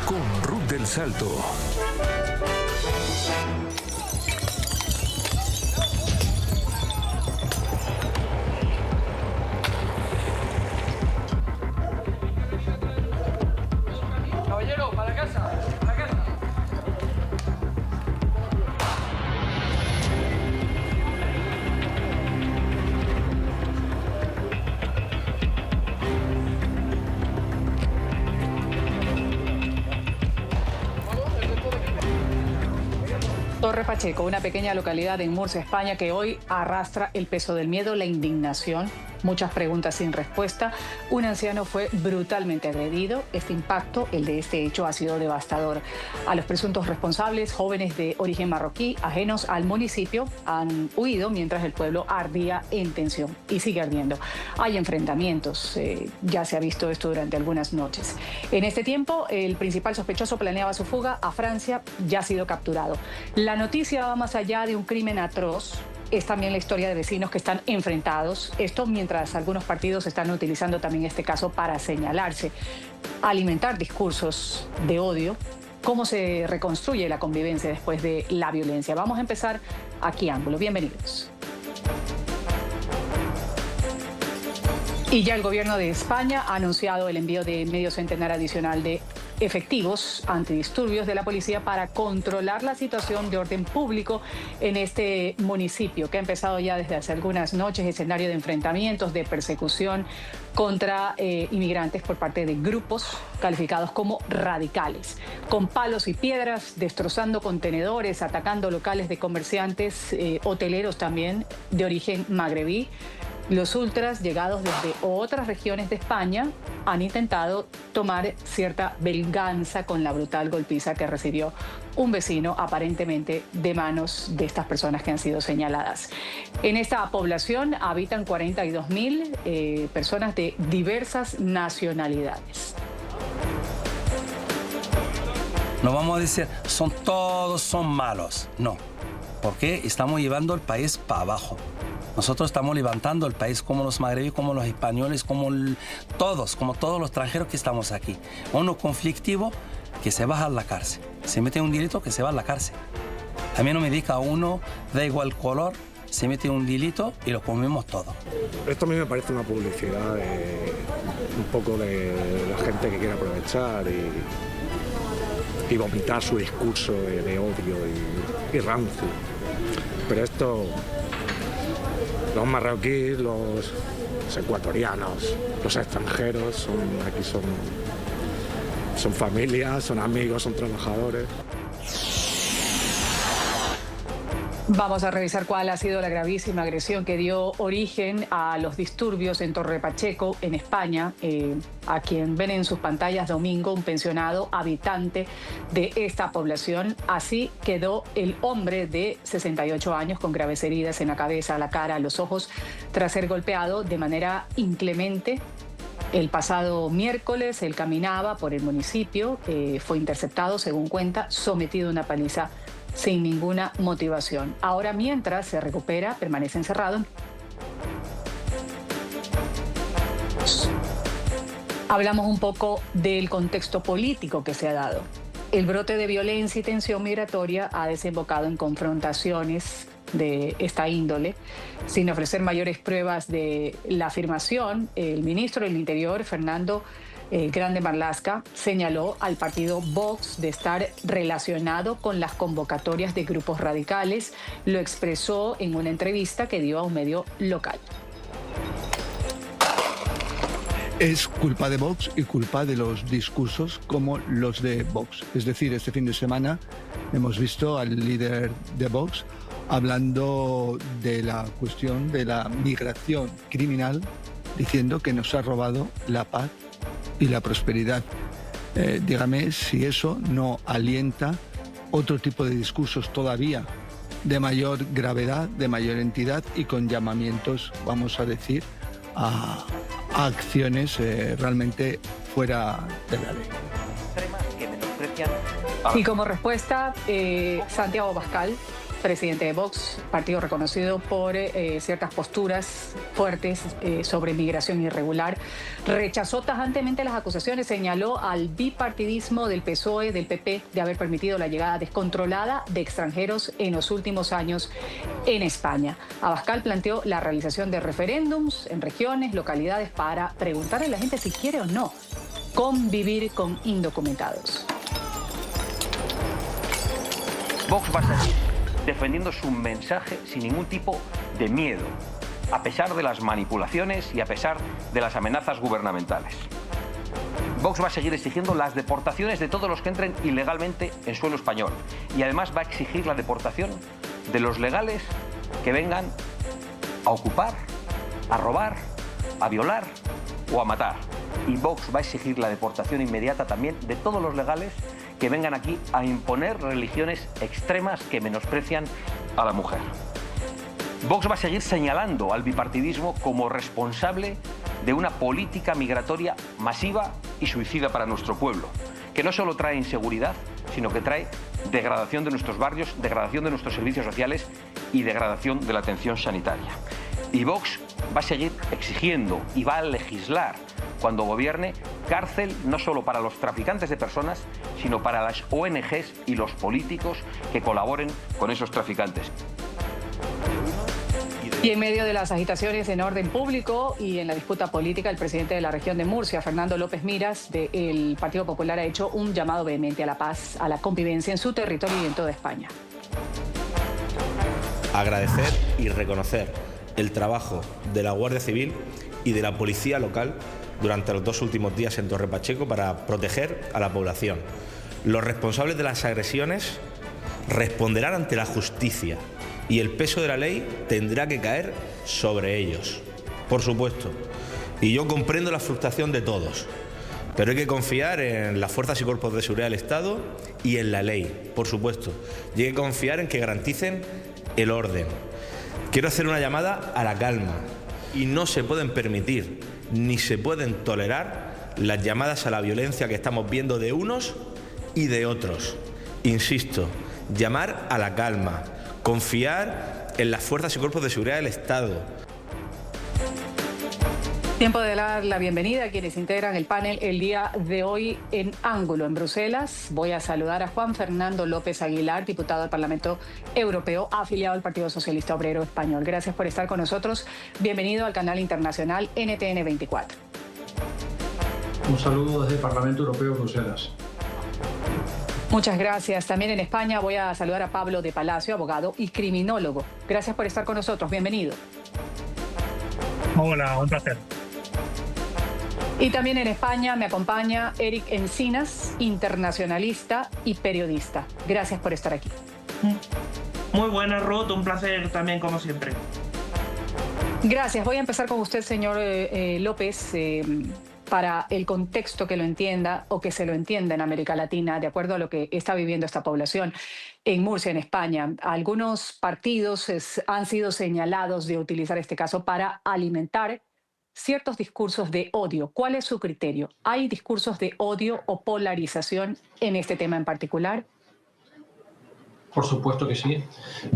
con Ruth del Salto. Caballero, para casa, para casa. Torre Pacheco, una pequeña localidad en Murcia, España, que hoy arrastra el peso del miedo, la indignación, muchas preguntas sin respuesta. Un anciano fue brutalmente agredido. Este impacto, el de este hecho, ha sido devastador. A los presuntos responsables, jóvenes de origen marroquí, ajenos al municipio, han huido mientras el pueblo ardía en tensión y sigue ardiendo. Hay enfrentamientos, ya se ha visto esto durante algunas noches. En este tiempo, el principal sospechoso planeaba su fuga a Francia, ya ha sido capturado. La noticia va más allá de un crimen atroz. Es también la historia de vecinos que están enfrentados. Esto mientras algunos partidos están utilizando también este caso para señalarse, alimentar discursos de odio. ¿Cómo se reconstruye la convivencia después de la violencia? Vamos a empezar aquí, Ángulo. Bienvenidos. Y ya el gobierno de España ha anunciado el envío de medio centenar adicional de efectivos antidisturbios de la policía para controlar la situación de orden público en este municipio, que ha empezado ya desde hace algunas noches, escenario de enfrentamientos, de persecución contra inmigrantes por parte de grupos calificados como radicales, con palos y piedras, destrozando contenedores, atacando locales de comerciantes, hoteleros también de origen magrebí. Los ultras, llegados desde otras regiones de España, han intentado tomar cierta venganza con la brutal golpiza que recibió un vecino, aparentemente de manos de estas personas que han sido señaladas. En esta población habitan 42.000 personas de diversas nacionalidades. No vamos a decir, todos son malos. No, porque estamos llevando el país para abajo. Nosotros estamos levantando el país como los magrebíes, como los españoles, como todos los extranjeros que estamos aquí. Uno conflictivo que se va a la cárcel. Se mete un delito que se va a la cárcel. A mí no me diga uno, da igual el color, se mete un delito y lo comemos todo. Esto a mí me parece una publicidad un poco de la gente que quiere aprovechar y vomitar su discurso de odio y rancio. Pero esto... Los marroquíes, los ecuatorianos, los extranjeros, son familias, son amigos, son trabajadores. Vamos a revisar cuál ha sido la gravísima agresión que dio origen a los disturbios en Torre Pacheco, en España, a quien ven en sus pantallas Domingo, un pensionado habitante de esta población. Así quedó el hombre de 68 años con graves heridas en la cabeza, la cara, los ojos, tras ser golpeado de manera inclemente. El pasado miércoles él caminaba por el municipio, fue interceptado, según cuenta, sometido a una paliza sin ninguna motivación. Ahora, mientras se recupera, permanece encerrado. Hablamos un poco del contexto político que se ha dado. El brote de violencia y tensión migratoria ha desembocado en confrontaciones de esta índole. Sin ofrecer mayores pruebas de la afirmación, el ministro del Interior, Fernando Grande Marlaska, señaló al partido Vox de estar relacionado con las convocatorias de grupos radicales. Lo expresó en una entrevista que dio a un medio local. Es culpa de Vox y culpa de los discursos como los de Vox. Es decir, este fin de semana hemos visto al líder de Vox hablando de la cuestión de la migración criminal, diciendo que nos ha robado la paz y la prosperidad. Dígame si eso no alienta otro tipo de discursos todavía de mayor gravedad, de mayor entidad y con llamamientos, vamos a decir, a acciones realmente fuera de la ley. Y como respuesta, Santiago Abascal presidente de Vox, partido reconocido por ciertas posturas fuertes sobre migración irregular, rechazó tajantemente las acusaciones, señaló al bipartidismo del PSOE, del PP, de haber permitido la llegada descontrolada de extranjeros en los últimos años en España. Abascal planteó la realización de referéndums en regiones, localidades, para preguntarle a la gente si quiere o no convivir con indocumentados. Vox va a seguir defendiendo su mensaje sin ningún tipo de miedo, a pesar de las manipulaciones y a pesar de las amenazas gubernamentales. Vox va a seguir exigiendo las deportaciones de todos los que entren ilegalmente en suelo español y además va a exigir la deportación de los legales que vengan a ocupar, a robar, a violar o a matar. Y Vox va a exigir la deportación inmediata también de todos los legales que vengan aquí a imponer religiones extremas que menosprecian a la mujer. Vox va a seguir señalando al bipartidismo como responsable de una política migratoria masiva y suicida para nuestro pueblo, que no solo trae inseguridad, sino que trae degradación de nuestros barrios, degradación de nuestros servicios sociales y degradación de la atención sanitaria. Y Vox va a seguir exigiendo y va a legislar cuando gobierne cárcel no solo para los traficantes de personas, sino para las ONGs y los políticos que colaboren con esos traficantes. Y en medio de las agitaciones en orden público y en la disputa política, el presidente de la región de Murcia, Fernando López Miras, del Partido Popular, ha hecho un llamado vehemente a la paz, a la convivencia en su territorio y en toda España. Agradecer y reconocer el trabajo de la Guardia Civil y de la Policía Local durante los 2 últimos días en Torre Pacheco para proteger a la población. Los responsables de las agresiones responderán ante la justicia y el peso de la ley tendrá que caer sobre ellos, por supuesto. Y yo comprendo la frustración de todos, pero hay que confiar en las fuerzas y cuerpos de seguridad del Estado y en la ley, por supuesto. Y hay que confiar en que garanticen el orden. Quiero hacer una llamada a la calma y no se pueden permitir ni se pueden tolerar las llamadas a la violencia que estamos viendo de unos y de otros. Insisto, llamar a la calma, confiar en las fuerzas y cuerpos de seguridad del Estado. Tiempo de dar la bienvenida a quienes integran el panel el día de hoy en Ángulo, en Bruselas. Voy a saludar a Juan Fernando López Aguilar, diputado del Parlamento Europeo, afiliado al Partido Socialista Obrero Español. Gracias por estar con nosotros. Bienvenido al canal internacional NTN 24. Un saludo desde el Parlamento Europeo, Bruselas. Muchas gracias. También en España voy a saludar a Pablo de Palacio, abogado y criminólogo. Gracias por estar con nosotros. Bienvenido. Hola, un placer. Y también en España me acompaña Eric Encinas, internacionalista y periodista. Gracias por estar aquí. Muy buena, Ruth. Un placer también, como siempre. Gracias. Voy a empezar con usted, señor López, para el contexto que lo entienda o que se lo entienda en América Latina, de acuerdo a lo que está viviendo esta población en Murcia, en España. Algunos partidos han sido señalados de utilizar este caso para alimentar ciertos discursos de odio. ¿Cuál es su criterio? ¿Hay discursos de odio o polarización en este tema en particular? Por supuesto que sí.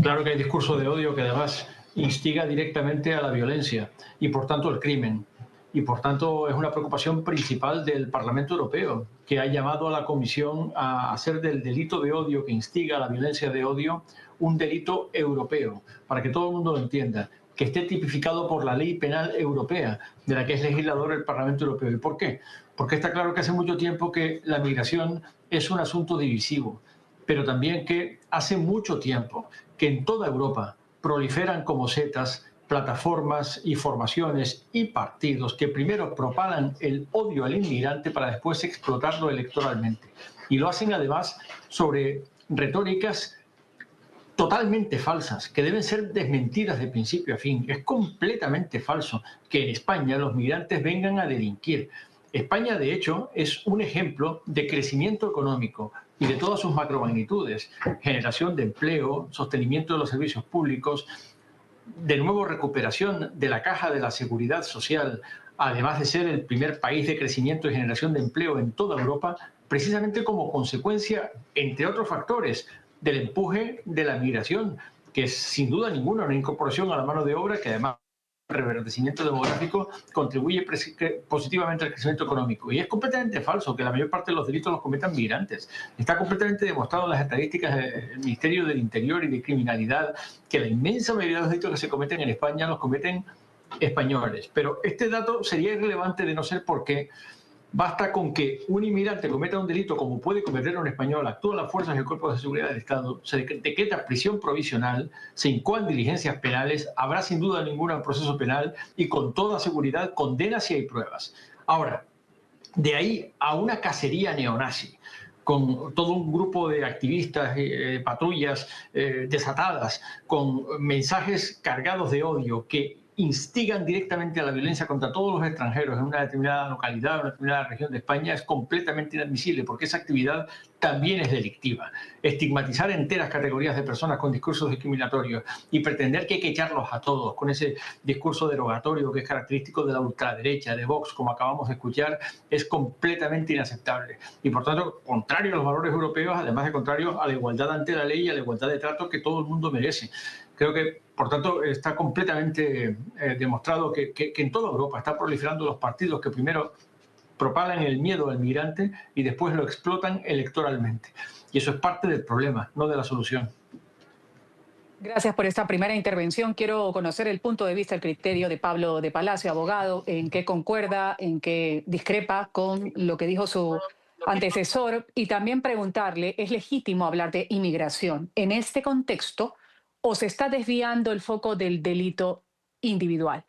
Claro que hay discurso de odio que además instiga directamente a la violencia y por tanto el crimen. Y por tanto es una preocupación principal del Parlamento Europeo, que ha llamado a la Comisión a hacer del delito de odio que instiga a la violencia de odio un delito europeo, para que todo el mundo lo entienda, que esté tipificado por la ley penal europea, de la que es legislador el Parlamento Europeo. ¿Y por qué? Porque está claro que hace mucho tiempo que la migración es un asunto divisivo, pero también que hace mucho tiempo que en toda Europa proliferan como setas plataformas y formaciones y partidos que primero propagan el odio al inmigrante para después explotarlo electoralmente. Y lo hacen además sobre retóricas totalmente falsas, que deben ser desmentidas de principio a fin. Es completamente falso que en España los migrantes vengan a delinquir. España, de hecho, es un ejemplo de crecimiento económico y de todas sus macromagnitudes. Generación de empleo, sostenimiento de los servicios públicos, de nuevo recuperación de la caja de la seguridad social, además de ser el primer país de crecimiento y generación de empleo en toda Europa, precisamente como consecuencia, entre otros factores, del empuje de la migración que es sin duda ninguna una incorporación a la mano de obra que además el reverdecimiento demográfico contribuye positivamente al crecimiento económico. Y es completamente falso que la mayor parte de los delitos los cometan migrantes. Está completamente demostrado en las estadísticas del Ministerio del Interior y de Criminalidad que la inmensa mayoría de los delitos que se cometen en España los cometen españoles. Pero este dato sería irrelevante de no ser porque basta con que un inmigrante cometa un delito como puede cometer un español, actúan las fuerzas y el cuerpo de seguridad del Estado, se decreta prisión provisional, se incoan diligencias penales, habrá sin duda ningún proceso penal y con toda seguridad condena si hay pruebas. Ahora, de ahí a una cacería neonazi, con todo un grupo de activistas, patrullas desatadas, con mensajes cargados de odio que instigan directamente a la violencia contra todos los extranjeros en una determinada localidad, en una determinada región de España, es completamente inadmisible porque esa actividad también es delictiva. Estigmatizar enteras categorías de personas con discursos discriminatorios y pretender que hay que echarlos a todos con ese discurso derogatorio que es característico de la ultraderecha, de Vox, como acabamos de escuchar, es completamente inaceptable. Y por tanto, contrario a los valores europeos, además de contrario a la igualdad ante la ley y a la igualdad de trato que todo el mundo merece. Creo que, por tanto, está completamente demostrado que en toda Europa están proliferando los partidos que primero propagan el miedo al migrante y después lo explotan electoralmente. Y eso es parte del problema, no de la solución. Gracias por esta primera intervención. Quiero conocer el punto de vista, el criterio de Pablo de Palacio, abogado, en qué concuerda, en qué discrepa con lo que dijo su antecesor, y también preguntarle, ¿es legítimo hablar de inmigración en este contexto o se está desviando el foco del delito individual?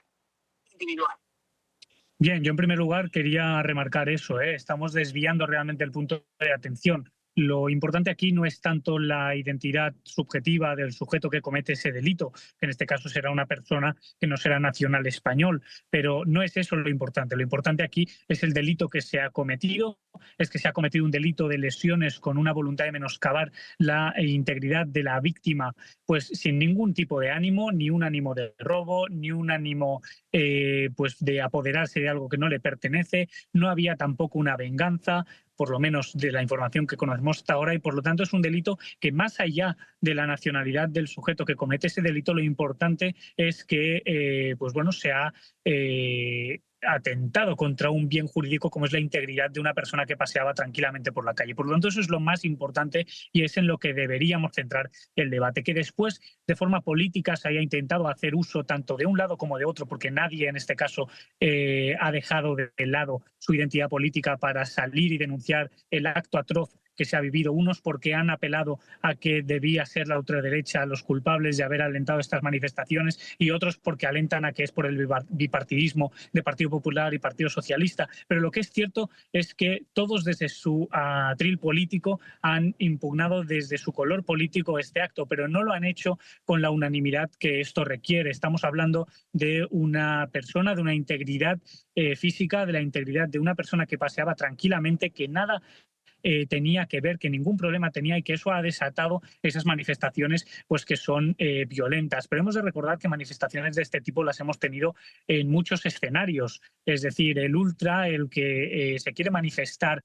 Bien, yo en primer lugar quería remarcar eso, estamos desviando realmente el punto de atención. Lo importante aquí no es tanto la identidad subjetiva del sujeto que comete ese delito, que en este caso será una persona que no será nacional español, pero no es eso lo importante. Lo importante aquí es el delito que se ha cometido, es que se ha cometido un delito de lesiones con una voluntad de menoscabar la integridad de la víctima, pues sin ningún tipo de ánimo, ni un ánimo de robo, ni un ánimo pues de apoderarse de algo que no le pertenece. No había tampoco una venganza, por lo menos de la información que conocemos hasta ahora, y por lo tanto es un delito que, más allá de la nacionalidad del sujeto que comete ese delito, lo importante es que pues bueno, se ha atentado contra un bien jurídico como es la integridad de una persona que paseaba tranquilamente por la calle. Por lo tanto, eso es lo más importante y es en lo que deberíamos centrar el debate. Que después, de forma política, se haya intentado hacer uso tanto de un lado como de otro, porque nadie en este caso ha dejado de lado su identidad política para salir y denunciar el acto atroz que se ha vivido, unos porque han apelado a que debía ser la ultraderecha los culpables de haber alentado estas manifestaciones y otros porque alentan a que es por el bipartidismo de Partido Popular y Partido Socialista. Pero lo que es cierto es que todos desde su atril político han impugnado desde su color político este acto, pero no lo han hecho con la unanimidad que esto requiere. Estamos hablando de una persona, de una integridad física, de la integridad de una persona que paseaba tranquilamente, que nada tenía que ver, que ningún problema tenía, y que eso ha desatado esas manifestaciones pues que son violentas. Pero hemos de recordar que manifestaciones de este tipo las hemos tenido en muchos escenarios, es decir, el ultra, el que se quiere manifestar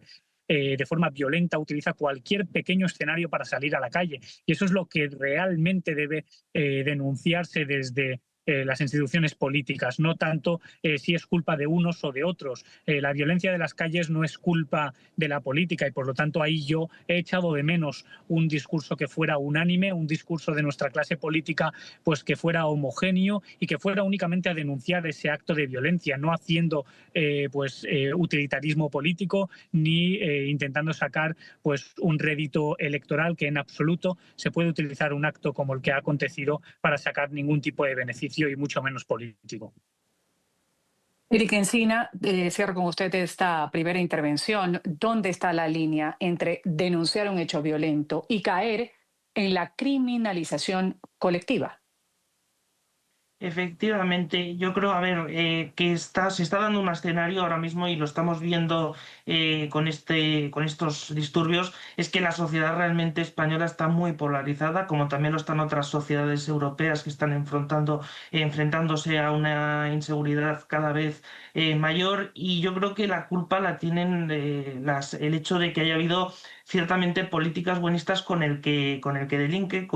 de forma violenta, utiliza cualquier pequeño escenario para salir a la calle, y eso es lo que realmente debe denunciarse desde las instituciones políticas, no tanto si es culpa de unos o de otros. La violencia de las calles no es culpa de la política y por lo tanto ahí yo he echado de menos un discurso que fuera unánime, un discurso de nuestra clase política pues que fuera homogéneo y que fuera únicamente a denunciar ese acto de violencia, no haciendo utilitarismo político ni intentando sacar pues un rédito electoral, que en absoluto se puede utilizar un acto como el que ha acontecido para sacar ningún tipo de beneficio y mucho menos político. Eric Encina, cierro con usted esta primera intervención. ¿Dónde está la línea entre denunciar un hecho violento y caer en la criminalización colectiva? Efectivamente, yo creo, que se está dando un escenario ahora mismo y lo estamos viendo con estos disturbios, es que la sociedad realmente española está muy polarizada, como también lo están otras sociedades europeas que están enfrentándose a una inseguridad cada vez mayor, y yo creo que la culpa la tienen el hecho de que haya habido ciertamente políticas buenistas con el que delinque,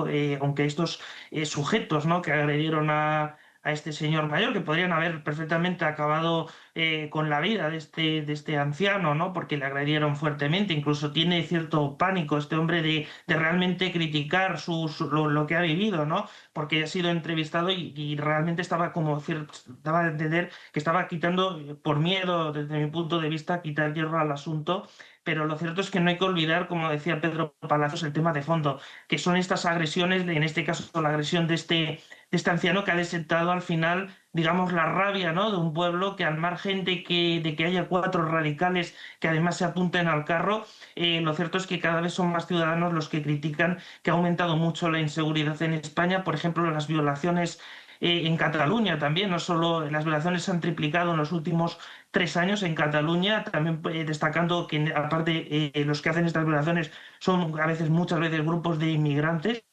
aunque estos sujetos, ¿no?, que agredieron a este señor mayor, que podrían haber perfectamente acabado con la vida de este anciano, ¿no?, porque le agredieron fuertemente. Incluso tiene cierto pánico este hombre de realmente criticar lo que ha vivido, ¿no?, porque ha sido entrevistado y realmente daba a entender que estaba quitando, por miedo, desde mi punto de vista, quitar hierro al asunto. Pero lo cierto es que no hay que olvidar, como decía Pedro Palacios, el tema de fondo, que son estas agresiones, en este caso la agresión de este anciano, que ha desatado al final, digamos, la rabia, ¿no?, de un pueblo que, al margen de que haya 4 radicales que además se apunten al carro, lo cierto es que cada vez son más ciudadanos los que critican que ha aumentado mucho la inseguridad en España. Por ejemplo, las violaciones en Cataluña también, no solo las violaciones se han triplicado en los últimos 3 años en Cataluña, también destacando que aparte los que hacen estas violaciones son muchas veces grupos de inmigrantes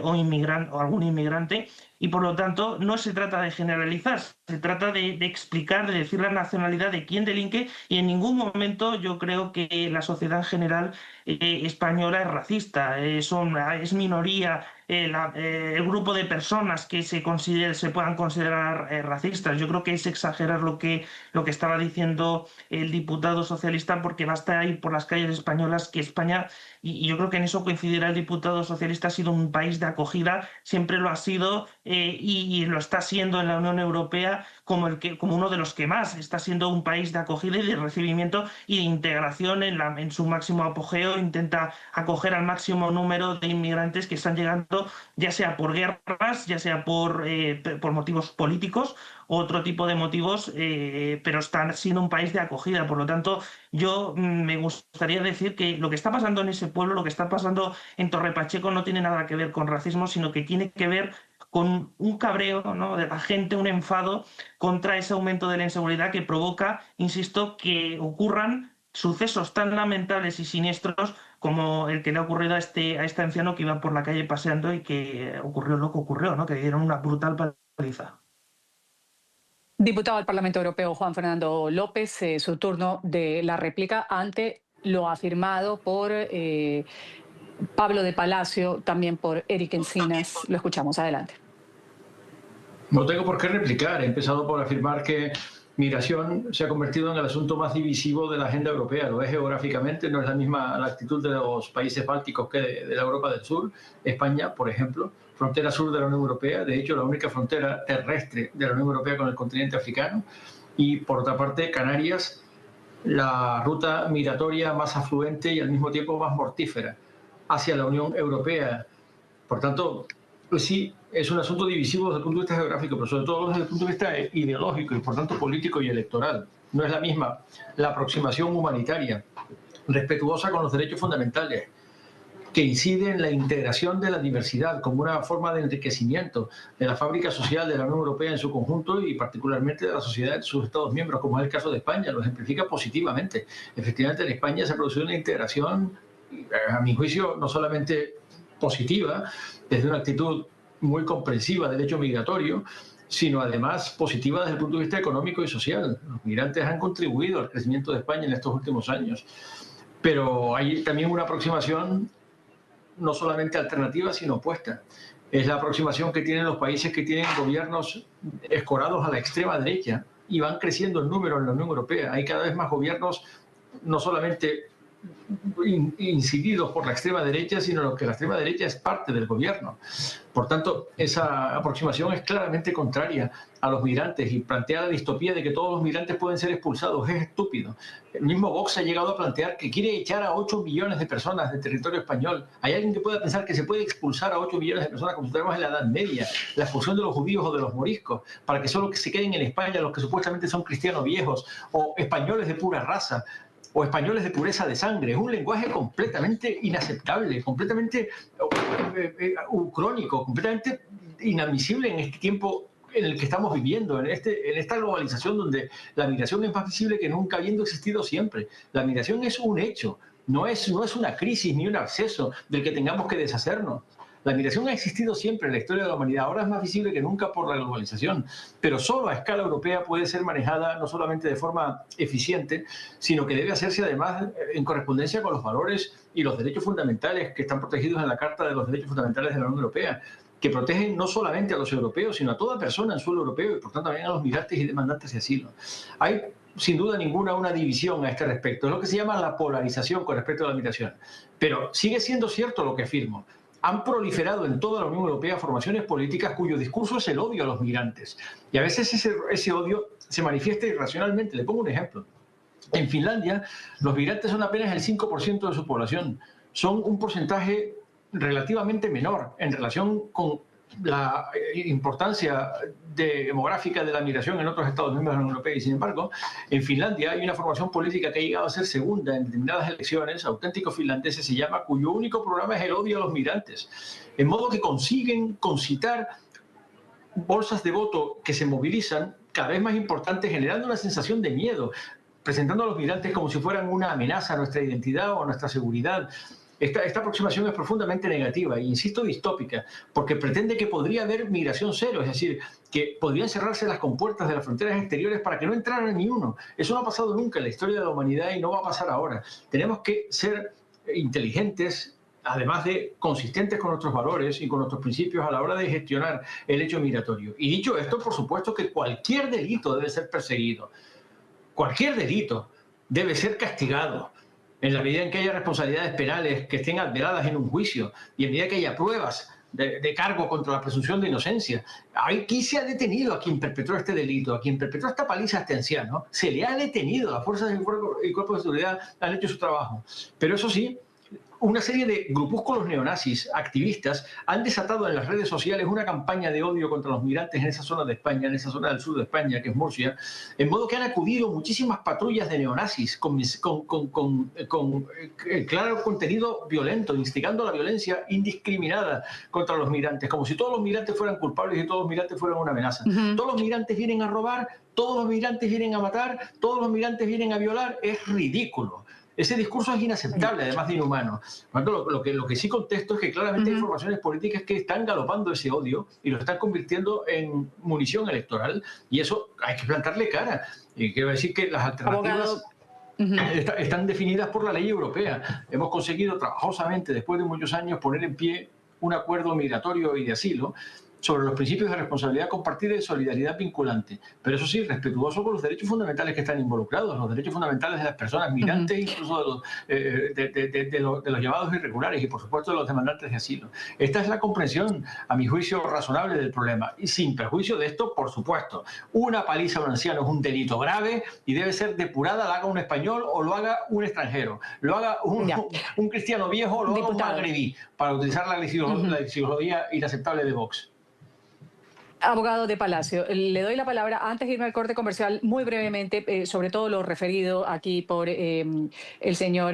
o algún inmigrante, y por lo tanto no se trata de generalizar, se trata de explicar, de decir la nacionalidad de quién delinque, y en ningún momento yo creo que la sociedad en general española es racista, es minoría el grupo de personas que se puedan considerar racistas. Yo creo que es exagerar lo que estaba diciendo el diputado socialista, porque basta ir por las calles españolas que España, y yo creo que en eso coincidirá el diputado socialista, ha sido un país de acogida, siempre lo ha sido, y lo está siendo en la Unión Europea como uno de los que más está siendo un país de acogida y de recibimiento y de integración en su máximo apogeo. Intenta acoger al máximo número de inmigrantes que están llegando, ya sea por guerras, ya sea por motivos políticos u otro tipo de motivos, pero están siendo un país de acogida. Por lo tanto, yo me gustaría decir que lo que está pasando en ese pueblo, lo que está pasando en Torre Pacheco, no tiene nada que ver con racismo, sino que tiene que ver con un cabreo, ¿no?, de la gente, un enfado contra ese aumento de la inseguridad que provoca, insisto, que ocurran sucesos tan lamentables y siniestros como el que le ha ocurrido a este anciano que iba por la calle paseando y que ocurrió lo que ocurrió, ¿no?, que le dieron una brutal paliza. Diputado al Parlamento Europeo Juan Fernando López, su turno de la réplica ante lo afirmado por Pablo de Palacio, también por Eric Encinas. Lo escuchamos, adelante. No tengo por qué replicar. He empezado por afirmar que migración se ha convertido en el asunto más divisivo de la agenda europea. Lo es geográficamente, no es la misma la actitud de los países bálticos que de la Europa del Sur. España, por ejemplo, frontera sur de la Unión Europea, de hecho la única frontera terrestre de la Unión Europea con el continente africano. Y por otra parte, Canarias, la ruta migratoria más afluente y al mismo tiempo más mortífera hacia la Unión Europea. Por tanto, pues sí, es un asunto divisivo desde el punto de vista geográfico, pero sobre todo desde el punto de vista ideológico y por tanto político y electoral. No es la misma la aproximación humanitaria, respetuosa con los derechos fundamentales, que incide en la integración de la diversidad como una forma de enriquecimiento de la fábrica social de la Unión Europea en su conjunto y particularmente de la sociedad de sus Estados miembros, como es el caso de España, lo ejemplifica positivamente. Efectivamente, en España se ha producido una integración, a mi juicio, no solamente positiva, desde una actitud muy comprensiva del hecho migratorio, sino además positiva desde el punto de vista económico y social. Los migrantes han contribuido al crecimiento de España en estos últimos años. Pero hay también una aproximación no solamente alternativa, sino opuesta. Es la aproximación que tienen los países que tienen gobiernos escorados a la extrema derecha y van creciendo el número en la Unión Europea. Hay cada vez más gobiernos no solamente incididos por la extrema derecha, sino que la extrema derecha es parte del gobierno. Por tanto, esa aproximación es claramente contraria a los migrantes y plantea la distopía de que todos los migrantes pueden ser expulsados. Es estúpido. El mismo Vox ha llegado a plantear que quiere echar a 8 millones de personas del territorio español. ¿Hay alguien que pueda pensar que se puede expulsar a 8 millones de personas como si estuviéramos en la Edad Media? La expulsión de los judíos o de los moriscos, para que solo se queden en España los que supuestamente son cristianos viejos o españoles de pura raza, o españoles de pureza de sangre. Es un lenguaje completamente inaceptable, completamente ucrónico, completamente inadmisible en este tiempo en el que estamos viviendo, en esta globalización donde la migración es más visible que nunca, habiendo existido siempre. La migración es un hecho, no es una crisis ni un absceso del que tengamos que deshacernos. La migración ha existido siempre en la historia de la humanidad, ahora es más visible que nunca por la globalización, pero solo a escala europea puede ser manejada no solamente de forma eficiente, sino que debe hacerse además en correspondencia con los valores y los derechos fundamentales que están protegidos en la Carta de los Derechos Fundamentales de la Unión Europea, que protegen no solamente a los europeos, sino a toda persona en suelo europeo y por tanto también a los migrantes y demandantes de asilo. Hay sin duda ninguna una división a este respecto, es lo que se llama la polarización con respecto a la migración. Pero sigue siendo cierto lo que afirmo. Han proliferado en toda la Unión Europea formaciones políticas cuyo discurso es el odio a los migrantes. Y a veces ese odio se manifiesta irracionalmente. Le pongo un ejemplo. En Finlandia, los migrantes son apenas el 5% de su población. Son un porcentaje relativamente menor en relación con la importancia demográfica de la migración en otros Estados miembros de la Unión Europea. Y sin embargo, en Finlandia hay una formación política que ha llegado a ser segunda en determinadas elecciones, auténticos finlandeses se llama, cuyo único programa es el odio a los migrantes. En modo que consiguen concitar bolsas de voto que se movilizan cada vez más importantes, generando una sensación de miedo, presentando a los migrantes como si fueran una amenaza a nuestra identidad o a nuestra seguridad. Esta aproximación es profundamente negativa e, insisto, distópica, porque pretende que podría haber migración cero, es decir, que podrían cerrarse las compuertas de las fronteras exteriores para que no entrara ni uno. Eso no ha pasado nunca en la historia de la humanidad y no va a pasar ahora. Tenemos que ser inteligentes, además de consistentes con nuestros valores y con nuestros principios a la hora de gestionar el hecho migratorio. Y dicho esto, por supuesto que cualquier delito debe ser perseguido. Cualquier delito debe ser castigado. En la medida en que haya responsabilidades penales que estén alteradas en un juicio y en medida que haya pruebas de cargo contra la presunción de inocencia. Aquí se ha detenido a quien perpetró este delito, a quien perpetró esta paliza a este anciano. Se le ha detenido, las fuerzas y cuerpos de seguridad han hecho su trabajo. Pero eso sí, una serie de grupúsculos neonazis, activistas, han desatado en las redes sociales una campaña de odio contra los migrantes en esa zona de España, en esa zona del sur de España, que es Murcia, en modo que han acudido muchísimas patrullas de neonazis con claro contenido violento, instigando la violencia indiscriminada contra los migrantes, como si todos los migrantes fueran culpables y todos los migrantes fueran una amenaza. Todos los migrantes vienen a robar, todos los migrantes vienen a matar, todos los migrantes vienen a violar. Es ridículo. Ese discurso es inaceptable, además de inhumano. Lo que sí contesto es que claramente hay formaciones políticas que están galopando ese odio y lo están convirtiendo en munición electoral, y eso hay que plantarle cara. Y quiero decir que las alternativas están definidas por la ley europea. Hemos conseguido trabajosamente, después de muchos años, poner en pie un acuerdo migratorio y de asilo sobre los principios de responsabilidad compartida y solidaridad vinculante, pero eso sí, respetuoso con los derechos fundamentales que están involucrados, los derechos fundamentales de las personas migrantes, incluso de los llevados irregulares y, por supuesto, de los demandantes de asilo. Esta es la comprensión, a mi juicio, razonable del problema. Y sin perjuicio de esto, por supuesto, una paliza a un anciano es un delito grave y debe ser depurada, lo haga un español o lo haga un extranjero, lo haga un cristiano viejo o lo haga un magrebí, para utilizar la lexicología inaceptable de Vox. Abogado de Palacio, le doy la palabra antes de irme al corte comercial muy brevemente, sobre todo lo referido aquí por el señor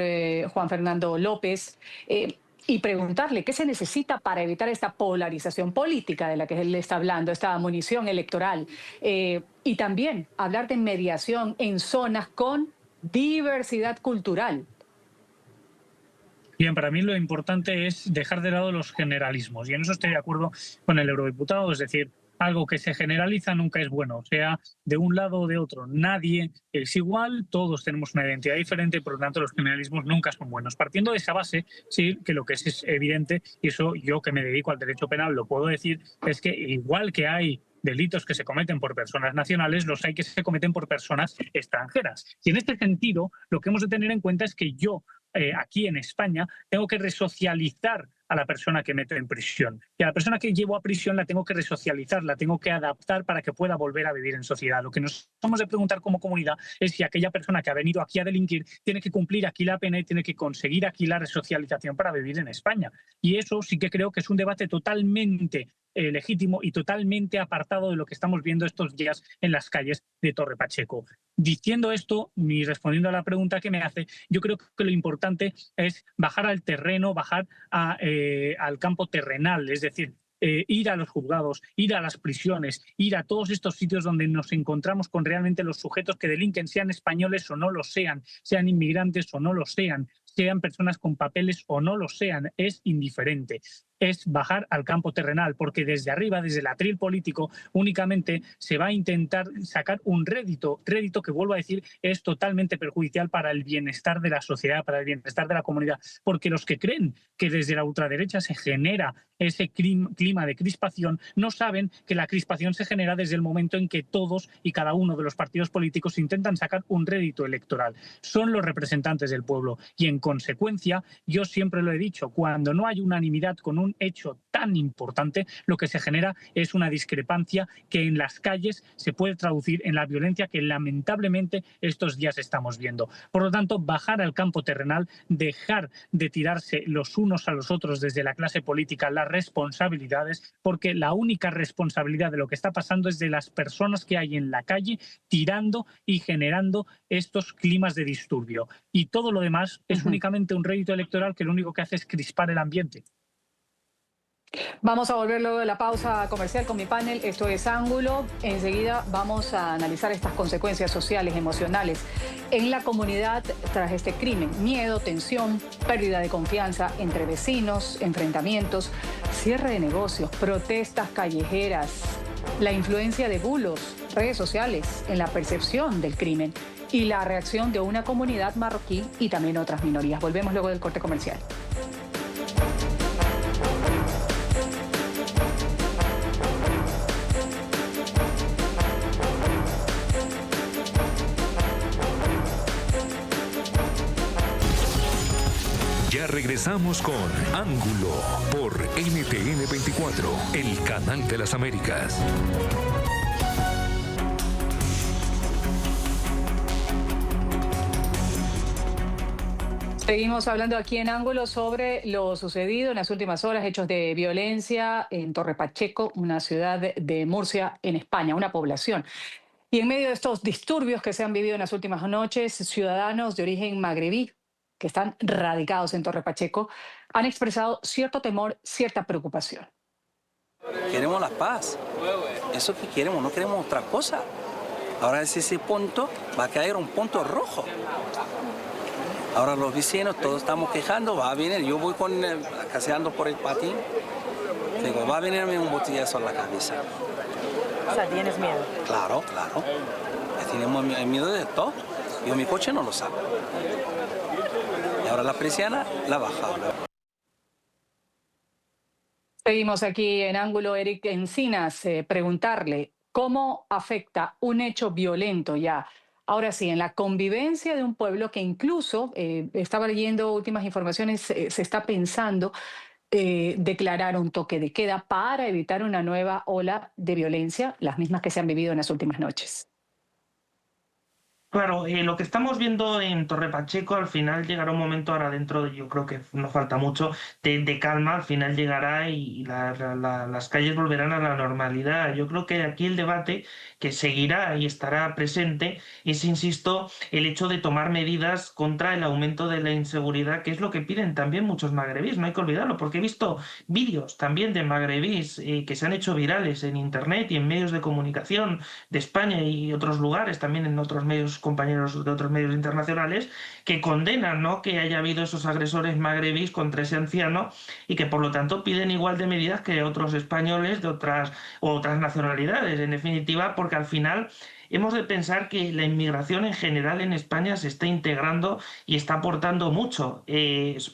Juan Fernando López, y preguntarle qué se necesita para evitar esta polarización política de la que él está hablando, esta munición electoral, y también hablar de mediación en zonas con diversidad cultural. Bien, para mí lo importante es dejar de lado los generalismos, y en eso estoy de acuerdo con el eurodiputado, es decir, algo que se generaliza nunca es bueno, sea de un lado o de otro. Nadie es igual, todos tenemos una identidad diferente, por lo tanto los generalismos nunca son buenos. Partiendo de esa base, sí que lo que es evidente, y eso yo que me dedico al derecho penal lo puedo decir, es que igual que hay delitos que se cometen por personas nacionales, los hay que se cometen por personas extranjeras. Y en este sentido, lo que hemos de tener en cuenta es que yo, aquí en España, tengo que resocializar a la persona que meto en prisión. Y a la persona que llevo a prisión la tengo que resocializar, la tengo que adaptar para que pueda volver a vivir en sociedad. Lo que nos vamos a preguntar como comunidad es si aquella persona que ha venido aquí a delinquir tiene que cumplir aquí la pena y tiene que conseguir aquí la resocialización para vivir en España. Y eso sí que creo que es un debate totalmente legítimo y totalmente apartado de lo que estamos viendo estos días en las calles de Torre Pacheco. Diciendo esto y respondiendo a la pregunta que me hace, yo creo que lo importante es bajar al terreno, bajar al campo terrenal, es decir, ir a los juzgados, ir a las prisiones, ir a todos estos sitios donde nos encontramos con realmente los sujetos que delinquen, sean españoles o no lo sean inmigrantes o no lo sean personas con papeles o no lo sean, es indiferente. es bajar al campo terrenal, porque desde arriba, desde el atril político, únicamente se va a intentar sacar un rédito que, vuelvo a decir, es totalmente perjudicial para el bienestar de la sociedad, para el bienestar de la comunidad, porque los que creen que desde la ultraderecha se genera ese clima de crispación no saben que la crispación se genera desde el momento en que todos y cada uno de los partidos políticos intentan sacar un rédito electoral. Son los representantes del pueblo y, en consecuencia, yo siempre lo he dicho, cuando no hay unanimidad con un hecho tan importante, lo que se genera es una discrepancia que en las calles se puede traducir en la violencia que lamentablemente estos días estamos viendo. Por lo tanto, bajar al campo terrenal, dejar de tirarse los unos a los otros desde la clase política las responsabilidades, porque la única responsabilidad de lo que está pasando es de las personas que hay en la calle tirando y generando estos climas de disturbio. Y todo lo demás es únicamente un rédito electoral que lo único que hace es crispar el ambiente. Vamos a volver luego de la pausa comercial con mi panel. Esto es Ángulo. Enseguida vamos a analizar estas consecuencias sociales, emocionales en la comunidad tras este crimen. Miedo, tensión, pérdida de confianza entre vecinos, enfrentamientos, cierre de negocios, protestas callejeras, la influencia de bulos, redes sociales en la percepción del crimen y la reacción de una comunidad marroquí y también otras minorías. Volvemos luego del corte comercial. Ya regresamos con Ángulo por NTN 24, el canal de las Américas. Seguimos hablando aquí en Ángulo sobre lo sucedido en las últimas horas, hechos de violencia en Torre Pacheco, una ciudad de Murcia, en España, una población. Y en medio de estos disturbios que se han vivido en las últimas noches, ciudadanos de origen magrebí que están radicados en Torre Pacheco han expresado cierto temor, cierta preocupación. Queremos la paz. Eso que queremos, no queremos otra cosa. Ahora ese punto va a caer un punto rojo. Ahora los vecinos todos estamos quejando, va a venir, yo voy caseando por el patín, digo, va a venirme un botellazo a la cabeza. O sea, ¿tienes miedo? Claro. Tenemos miedo de todo. Yo mi coche no lo saco. Y ahora la persiana la baja. Seguimos aquí en Ángulo. Eric Encinas, preguntarle cómo afecta un hecho violento ya, ahora sí, en la convivencia de un pueblo que incluso, estaba leyendo últimas informaciones, se está pensando declarar un toque de queda para evitar una nueva ola de violencia, las mismas que se han vivido en las últimas noches. Claro, lo que estamos viendo en Torre Pacheco al final llegará un momento, ahora dentro, yo creo que no falta mucho, de calma, al final llegará y las calles volverán a la normalidad. Yo creo que aquí el debate que seguirá y estará presente es, insisto, el hecho de tomar medidas contra el aumento de la inseguridad, que es lo que piden también muchos magrebíes, no hay que olvidarlo, porque he visto vídeos también de magrebíes que se han hecho virales en internet y en medios de comunicación de España y otros lugares, también en otros medios, compañeros de otros medios internacionales, que condenan, ¿no?, que haya habido esos agresores magrebíes contra ese anciano y que por lo tanto piden igual de medidas que otros españoles de otras nacionalidades, en definitiva, porque al final hemos de pensar que la inmigración en general en España se está integrando y está aportando mucho.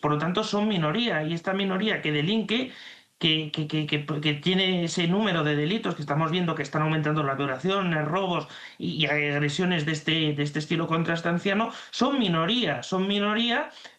Por lo tanto, son minoría, y esta minoría que delinque, que tiene ese número de delitos que estamos viendo que están aumentando, las violaciones, robos y agresiones de este estilo contra este anciano, son minoría,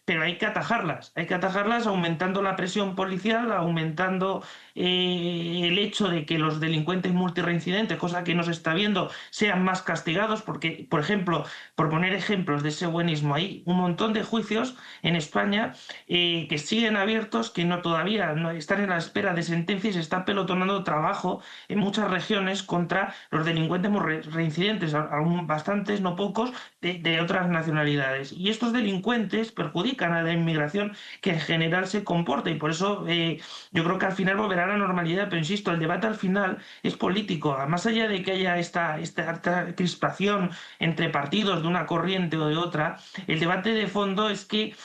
pero hay que atajarlas aumentando la presión policial, aumentando el hecho de que los delincuentes multireincidentes, cosa que no se está viendo, sean más castigados, porque, por ejemplo, por poner ejemplos de ese buenismo, hay un montón de juicios en España que siguen abiertos, que todavía no están en la espera de sentencia, y se está pelotonando trabajo en muchas regiones contra los delincuentes reincidentes, bastantes, no pocos, de otras nacionalidades. Y estos delincuentes perjudican perjudican a la inmigración que en general se comporta, y por eso yo creo que al final volverá a la normalidad, pero insisto, el debate al final es político. Más allá de que haya esta crispación entre partidos de una corriente o de otra, el debate de fondo es que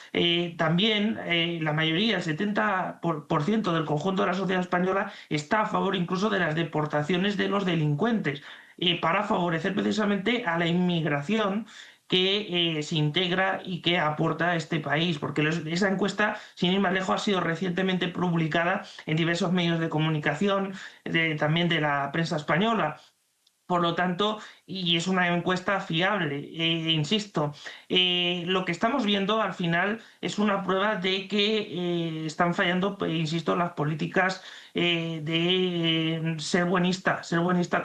también la mayoría, el 70% del conjunto de la sociedad española está a favor incluso de las deportaciones de los delincuentes, para favorecer precisamente a la inmigración que se integra y que aporta a este país, porque esa encuesta, sin ir más lejos, ha sido recientemente publicada en diversos medios de comunicación, también de la prensa española. Por lo tanto, y es una encuesta fiable, insisto, lo que estamos viendo al final es una prueba de que están fallando, insisto, las políticas de ser buenista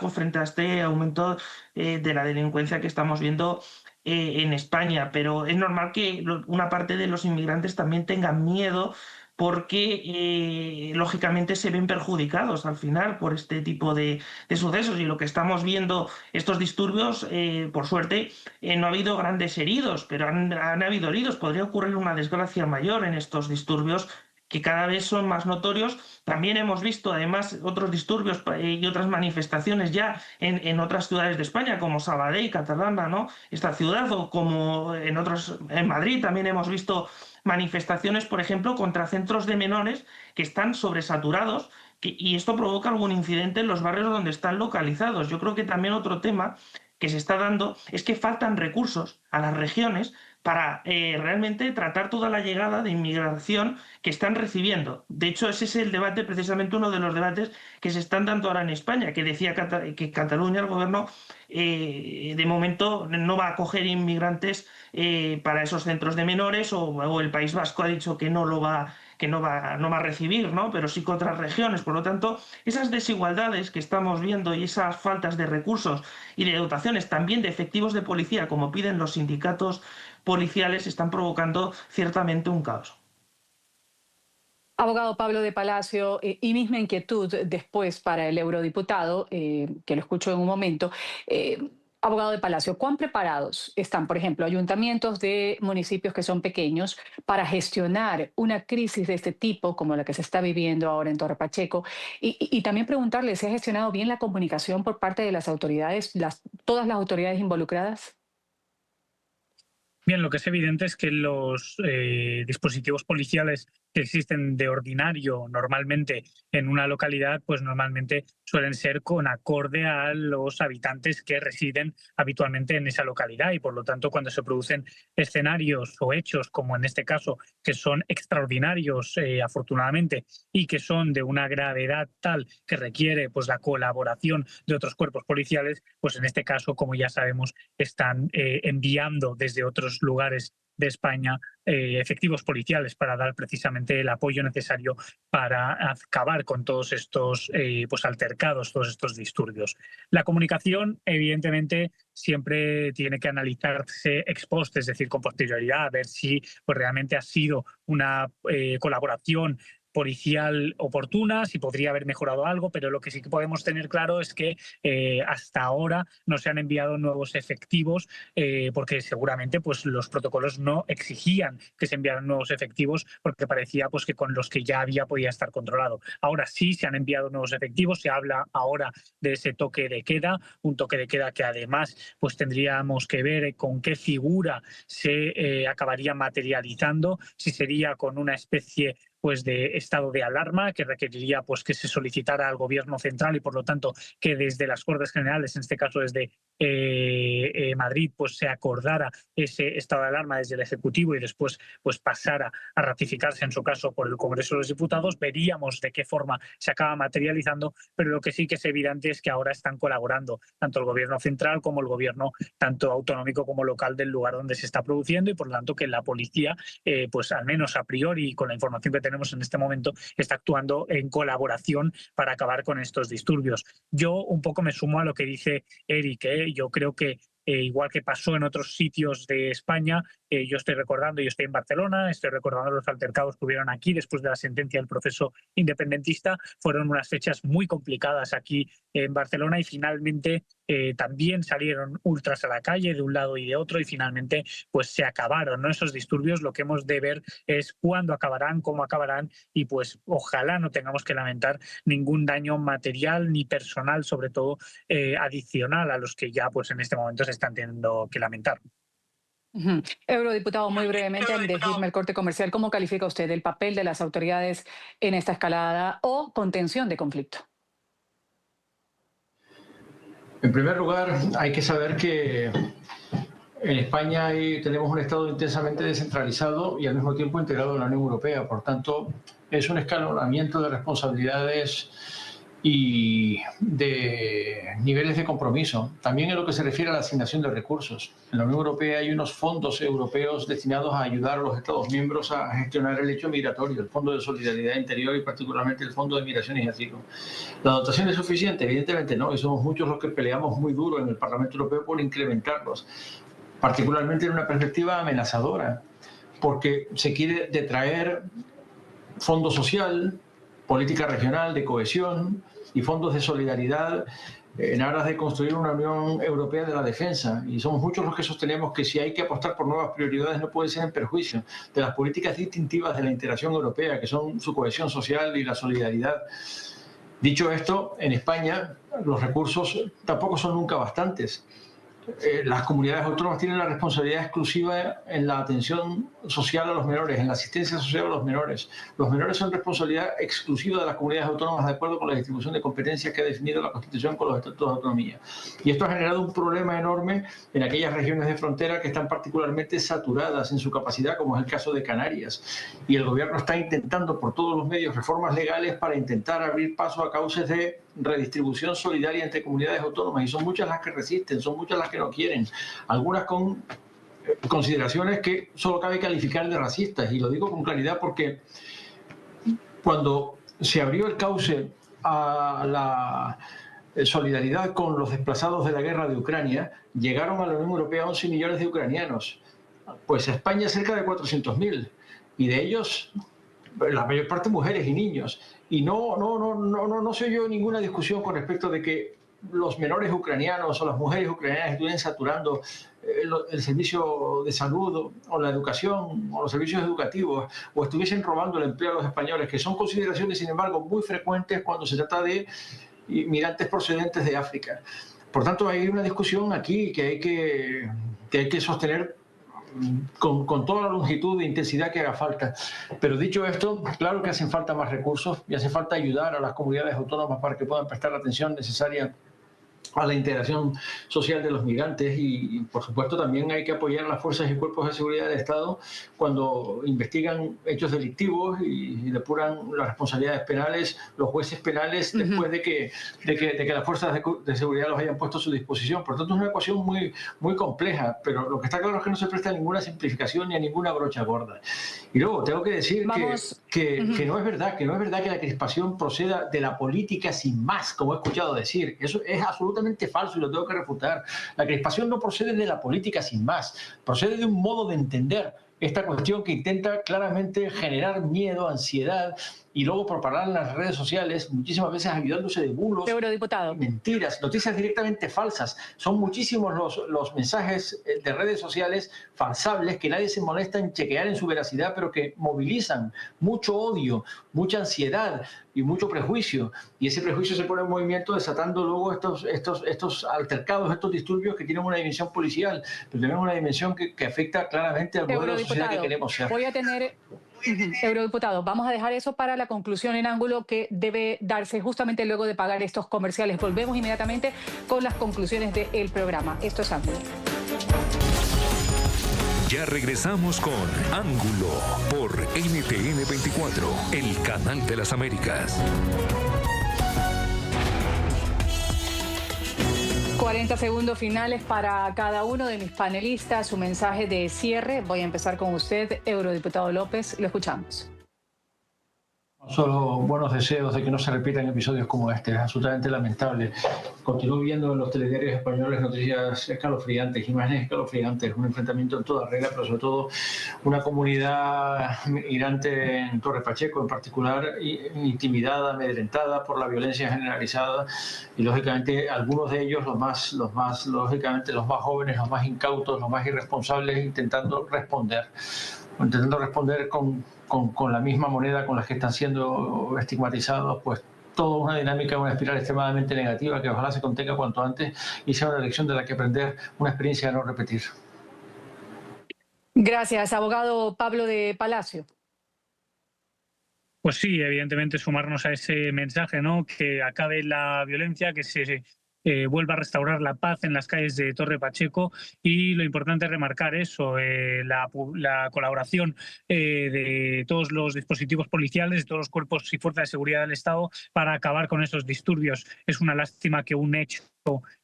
frente a este aumento de la delincuencia que estamos viendo en España. Pero es normal que una parte de los inmigrantes también tengan miedo, porque lógicamente se ven perjudicados al final por este tipo de sucesos, y lo que estamos viendo, estos disturbios, por suerte no ha habido grandes heridos, pero han habido heridos. Podría ocurrir una desgracia mayor en estos disturbios, que cada vez son más notorios. También hemos visto además otros disturbios y otras manifestaciones ya en otras ciudades de España, como Sabadell, Cataluña, ¿no?, esta ciudad, o como en Madrid también hemos visto manifestaciones, por ejemplo, contra centros de menores que están sobresaturados, y esto provoca algún incidente en los barrios donde están localizados. Yo creo que también otro tema que se está dando es que faltan recursos a las regiones para realmente tratar toda la llegada de inmigración que están recibiendo. De hecho, ese es el debate, precisamente uno de los debates que se están dando ahora en España, que decía que Cataluña, el gobierno, de momento no va a acoger inmigrantes para esos centros de menores, o el País Vasco ha dicho que no va a recibir, ¿no?, pero sí con otras regiones. Por lo tanto, esas desigualdades que estamos viendo y esas faltas de recursos y de dotaciones, también de efectivos de policía, como piden los sindicatos policiales, están provocando ciertamente un caos. Abogado Pablo de Palacio, y misma inquietud después para el eurodiputado, que lo escucho en un momento. Abogado de Palacio, ¿cuán preparados están, por ejemplo, ayuntamientos de municipios que son pequeños para gestionar una crisis de este tipo, como la que se está viviendo ahora en Torre Pacheco? Y también preguntarle si ha gestionado bien la comunicación por parte de las autoridades, todas las autoridades involucradas. Bien, lo que es evidente es que los dispositivos policiales que existen de ordinario normalmente en una localidad, pues normalmente suelen ser con acorde a los habitantes que residen habitualmente en esa localidad, y por lo tanto cuando se producen escenarios o hechos como en este caso, que son extraordinarios afortunadamente, y que son de una gravedad tal que requiere pues la colaboración de otros cuerpos policiales, pues en este caso, como ya sabemos, están enviando desde otros lugares de España efectivos policiales para dar precisamente el apoyo necesario para acabar con todos estos pues altercados, todos estos disturbios. La comunicación, evidentemente, siempre tiene que analizarse ex post, es decir, con posterioridad, a ver si pues, realmente ha sido una colaboración policial oportuna, si podría haber mejorado algo, pero lo que sí que podemos tener claro es que hasta ahora no se han enviado nuevos efectivos, porque seguramente pues, los protocolos no exigían que se enviaran nuevos efectivos, porque parecía pues, que con los que ya había podía estar controlado. Ahora sí se han enviado nuevos efectivos, se habla ahora de ese toque de queda, un toque de queda que además pues, tendríamos que ver con qué figura se acabaría materializando, si sería con una especie pues de estado de alarma que requeriría pues que se solicitara al gobierno central, y por lo tanto que desde las Cortes Generales, en este caso desde Madrid, pues se acordara ese estado de alarma desde el Ejecutivo y después pues pasara a ratificarse en su caso por el Congreso de los Diputados. Veríamos de qué forma se acaba materializando, pero lo que sí que es evidente es que ahora están colaborando tanto el gobierno central como el gobierno tanto autonómico como local del lugar donde se está produciendo, y por lo tanto que la policía pues al menos a priori, con la información que tenemos en este momento, está actuando en colaboración para acabar con estos disturbios. Yo un poco me sumo a lo que dice Eric, yo creo que igual que pasó en otros sitios de España. Yo estoy en Barcelona, estoy recordando los altercados que hubieron aquí después de la sentencia del proceso independentista. Fueron unas fechas muy complicadas aquí en Barcelona y finalmente también salieron ultras a la calle de un lado y de otro y finalmente pues se acabaron, ¿no?, esos disturbios. Lo que hemos de ver es cuándo acabarán, cómo acabarán y pues ojalá no tengamos que lamentar ningún daño material ni personal, sobre todo adicional a los que ya pues en este momento se están teniendo que lamentar. Eurodiputado, muy brevemente, antes de irme al corte comercial, ¿cómo califica usted el papel de las autoridades en esta escalada o contención de conflicto? En primer lugar, hay que saber que en España tenemos un Estado intensamente descentralizado y al mismo tiempo integrado en la Unión Europea. Por tanto, es un escalonamiento de responsabilidades y de niveles de compromiso. También en lo que se refiere a la asignación de recursos. En la Unión Europea hay unos fondos europeos destinados a ayudar a los Estados miembros a gestionar el hecho migratorio, el Fondo de Solidaridad Interior y particularmente el Fondo de Migraciones y Asilo. ¿La dotación es suficiente? Evidentemente no, y somos muchos los que peleamos muy duro en el Parlamento Europeo por incrementarlos, particularmente en una perspectiva amenazadora, porque se quiere detraer fondo social, política regional de cohesión y fondos de solidaridad en aras de construir una Unión Europea de la defensa. Y somos muchos los que sostenemos que si hay que apostar por nuevas prioridades no puede ser en perjuicio de las políticas distintivas de la integración europea, que son su cohesión social y la solidaridad. Dicho esto, en España los recursos tampoco son nunca bastantes. Las comunidades autónomas tienen la responsabilidad exclusiva en la atención social a los menores, en la asistencia social a los menores. Los menores son responsabilidad exclusiva de las comunidades autónomas de acuerdo con la distribución de competencias que ha definido la Constitución con los estatutos de autonomía. Y esto ha generado un problema enorme en aquellas regiones de frontera que están particularmente saturadas en su capacidad, como es el caso de Canarias. Y el gobierno está intentando por todos los medios reformas legales para intentar abrir paso a cauces de redistribución solidaria entre comunidades autónomas, y son muchas las que resisten, son muchas las que no quieren, algunas con consideraciones que solo cabe calificar de racistas, y lo digo con claridad porque cuando se abrió el cauce a la solidaridad con los desplazados de la guerra de Ucrania, llegaron a la Unión Europea 11 millones de ucranianos, pues a España cerca de 400.000, y de ellos la mayor parte mujeres y niños. Y no se oyó ninguna discusión con respecto de que los menores ucranianos o las mujeres ucranianas estuvieran saturando el servicio de salud o la educación o los servicios educativos o estuviesen robando el empleo a los españoles, que son consideraciones, sin embargo, muy frecuentes cuando se trata de inmigrantes procedentes de África. Por tanto, hay una discusión aquí que hay que sostener con toda la longitud e intensidad que haga falta. Pero dicho esto, claro que hacen falta más recursos y hace falta ayudar a las comunidades autónomas para que puedan prestar la atención necesaria a la integración social de los migrantes y, por supuesto, también hay que apoyar a las fuerzas y cuerpos de seguridad del Estado cuando investigan hechos delictivos y depuran las responsabilidades penales, los jueces penales, después de que las fuerzas de seguridad los hayan puesto a su disposición. Por tanto, es una ecuación muy compleja, pero lo que está claro es que no se presta a ninguna simplificación ni a ninguna brocha gorda. Y luego tengo que decir que no es verdad que la crispación proceda de la política sin más, como he escuchado decir. Eso es absolutamente falso y lo tengo que refutar. La crispación no procede de la política sin más, procede de un modo de entender esta cuestión que intenta claramente generar miedo, ansiedad y luego propagar en las redes sociales, muchísimas veces ayudándose de bulos, mentiras, noticias directamente falsas. Son muchísimos los mensajes de redes sociales falsables que nadie se molesta en chequear en su veracidad, pero que movilizan mucho odio, mucha ansiedad y mucho prejuicio. Y ese prejuicio se pone en movimiento desatando luego estos altercados, estos disturbios que tienen una dimensión policial, pero también una dimensión que afecta claramente al modelo de sociedad que queremos ser. Voy a tener... Eurodiputado, vamos a dejar eso para la conclusión en ángulo que debe darse justamente luego de pagar estos comerciales. Volvemos inmediatamente con las conclusiones del programa. Esto es Ángulo. Ya regresamos con Ángulo por NTN 24, el canal de las Américas. 40 segundos finales para cada uno de mis panelistas, su mensaje de cierre. Voy a empezar con usted, Eurodiputado López. Lo escuchamos. Solo buenos deseos de que no se repitan episodios como este. Es absolutamente lamentable. Continúo viendo en los telediarios españoles noticias escalofriantes, imágenes escalofriantes, un enfrentamiento en toda regla, pero sobre todo una comunidad migrante en Torre Pacheco en particular, intimidada, amedrentada por la violencia generalizada, y lógicamente algunos de ellos, los más jóvenes, los más incautos, los más irresponsables, intentando responder con la misma moneda con la que están siendo estigmatizados, pues toda una dinámica, una espiral extremadamente negativa que ojalá se contenga cuanto antes y sea una lección de la que aprender, una experiencia de no repetir. Gracias, abogado Pablo de Palacio. Pues sí, evidentemente sumarnos a ese mensaje, ¿no? Que acabe la violencia, que se vuelva a restaurar la paz en las calles de Torre Pacheco, y lo importante es remarcar eso, la colaboración de todos los dispositivos policiales, de todos los cuerpos y fuerzas de seguridad del Estado para acabar con esos disturbios. Es una lástima que un hecho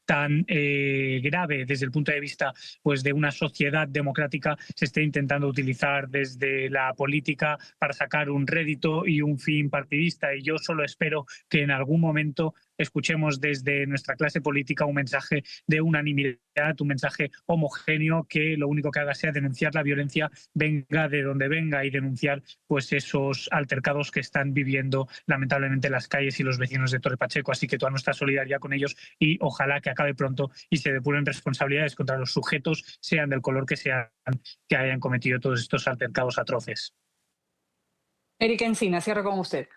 tan grave desde el punto de vista pues de una sociedad democrática se esté intentando utilizar desde la política para sacar un rédito y un fin partidista, y yo solo espero que en algún momento escuchemos desde nuestra clase política un mensaje de unanimidad, un mensaje homogéneo, que lo único que haga sea denunciar la violencia, venga de donde venga, y denunciar pues esos altercados que están viviendo lamentablemente las calles y los vecinos de Torre Pacheco. Así que toda nuestra solidaridad con ellos, y ojalá que acabe pronto y se depuren responsabilidades contra los sujetos, sean del color que sean, que hayan cometido todos estos altercados atroces. Eric Encinas, cierro con usted.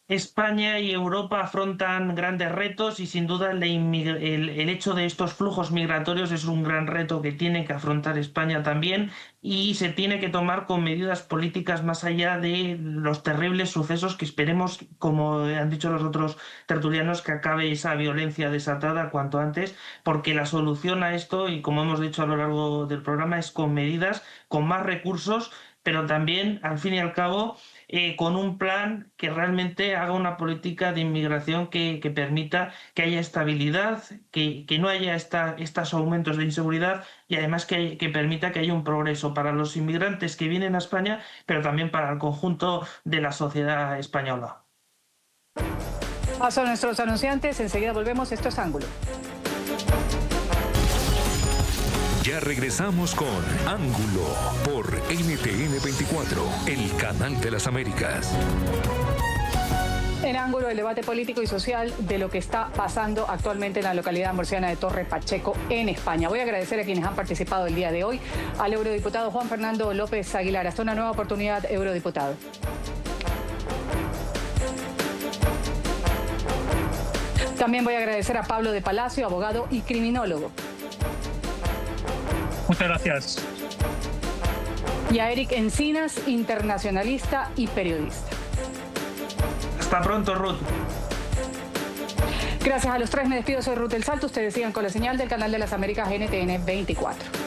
España y Europa afrontan grandes retos, y sin duda el hecho de estos flujos migratorios es un gran reto que tiene que afrontar España también, y se tiene que tomar con medidas políticas más allá de los terribles sucesos, que esperemos, como han dicho los otros tertulianos, que acabe esa violencia desatada cuanto antes, porque la solución a esto, y como hemos dicho a lo largo del programa, es con medidas, con más recursos, pero también, al fin y al cabo, con un plan que realmente haga una política de inmigración que permita que haya estabilidad, que no haya estos aumentos de inseguridad, y además que permita que haya un progreso para los inmigrantes que vienen a España, pero también para el conjunto de la sociedad española. Paso a nuestros anunciantes, enseguida volvemos. Esto es Ángulo. Ya regresamos con Ángulo por NTN 24, el canal de las Américas. En Ángulo, el debate político y social de lo que está pasando actualmente en la localidad murciana de Torre Pacheco, en España. Voy a agradecer a quienes han participado el día de hoy. Al eurodiputado Juan Fernando López Aguilar. Hasta una nueva oportunidad, eurodiputado. También voy a agradecer a Pablo de Palacio, abogado y criminólogo. Muchas gracias. Y a Eric Encinas, internacionalista y periodista. Hasta pronto, Ruth. Gracias a los tres, me despido. Soy Ruth del Salto. Ustedes sigan con la señal del canal de las Américas NTN 24.